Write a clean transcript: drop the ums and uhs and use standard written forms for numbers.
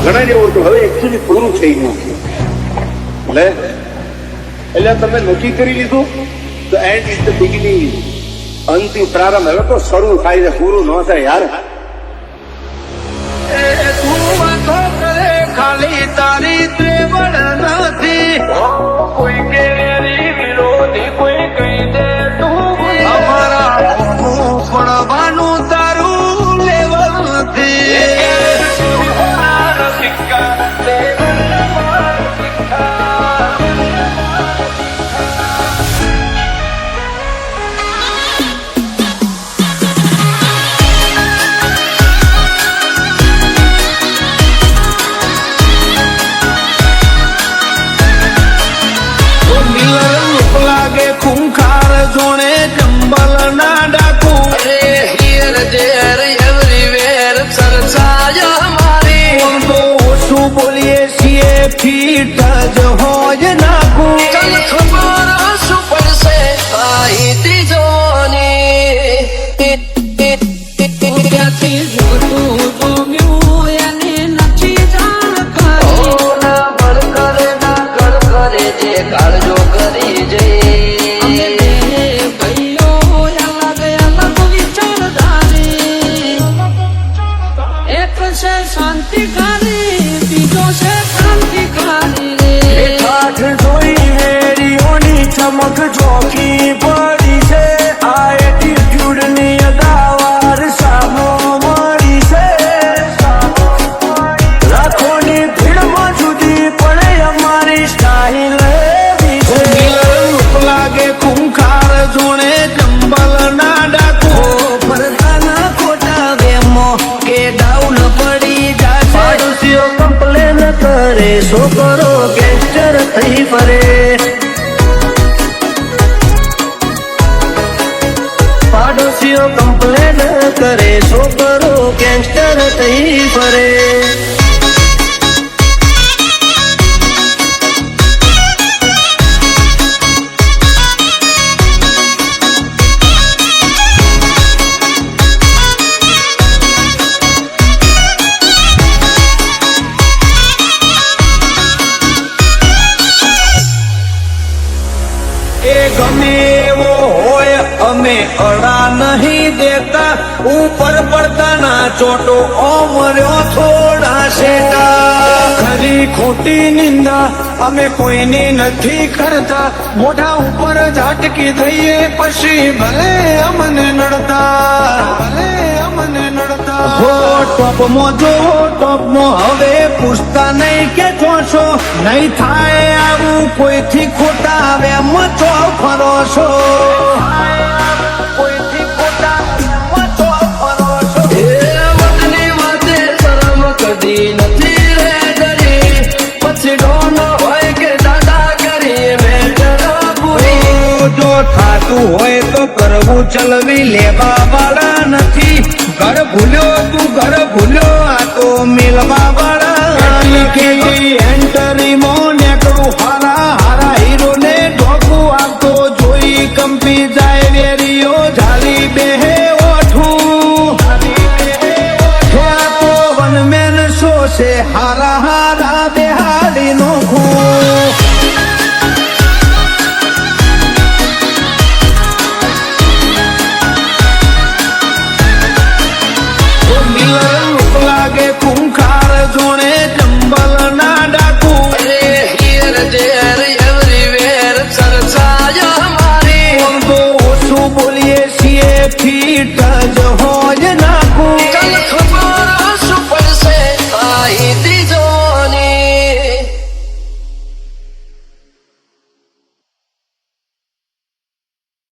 ઘણા જેવું હતું, હવે એકચ્યુઅલી પૂરું થઈ ગયું છે. એટલે તમે નક્કી કરી લીધું તો એન્ડ ઇઝ ધ બિગિનિંગ, અંતિમ પ્રારંભ. હવે તો શરૂ થાય છે, પૂરું ન થાય યાર. ખાલી તારી ત્રેવડ નથી, કોઈ કે વિરોધી કોઈ કહી દે તું અમારા પડવાનું તારું લેવલ નથી. ખૂંખાર જોણે ચંબલ ના ડાકુ, અરે હિયર જેર એવરીવેર ચર્ચા મારી. તો ઓછું બોલીએ છીએ ફીટ જ હોય નાખું. ચાલ ખબર શું પડશે માહિતી જોની. કાળજો કરી જઈ શાંતિકારી બીજો છે ક્રાંતિકારી રે. કાઠ જોઈ હેરીઓની ચમક ચોકી પડી છે. આ એટીટ્યુડ ની અદાવાર સામો મળી છે. લાખોની ભીડમાં જુદી પડે અમારી સ્ટાઇલ એવી છે. લાગે ખૂંખાર જોણે ચંબલ ના ડાકુ, ફરતાના ખોટા વેમો કે ડાઉન પડી જાય. પાડોશીઓ કમ્પ્લેન કરે, છોકરો ગેંગસ્ટર થઈ ફરે. પાડોશીઓ કમ્પ્લેન કરે, છોકરો ગેંગસ્ટર થઈ ફરે. ગમે એવો હોય અમે અડા નહીં દેતા. ઉપર પડતાના ચોટો ઓમર્યો થોડા શેટા. ખરી ખોટી નિંદા અમે કોઈની નથી કરતા. મોઢા ઉપર ઝાટકી થઈએ પછી ભલે અમને નડતા. ટોપમાં જો ટોપમાં હવે પૂછતા નહીં કે છો નહીં થાય આવું કોઈથી ખોટા વેમ ચો ફરો છો. કોઈથી ખોટા વેમ ચો ફરો છો. એ વતની વાતે શરમ કદી નથી રે ડરી. પછી ડોન હોય કે દાદા કરી મેટર પૂરી. જો થાતું હોય તો કરવું ચલવી લેવા વાળા નથી. ઘર ભૂલ્યો તું ઘર ભૂલ્યો, આ તો મિલવા વાળા. એન્ટરી માં નેકડું હારા હારા હીરો ને ઢોકું આપતો જોઈ કંપી જાય વેરીઓ ઝાલી બેહે ઓઠું. તો વનમેન શો છે હારા હારા બેહાડી નોખું. લાગે ખૂંખાર જોણે ચંબલ ના ડાકુ, અરે હિયર જેર એવરીવેર ચર્ચા મારી. તો ઓછું બોલીએ છીએ ફીટ જ હોય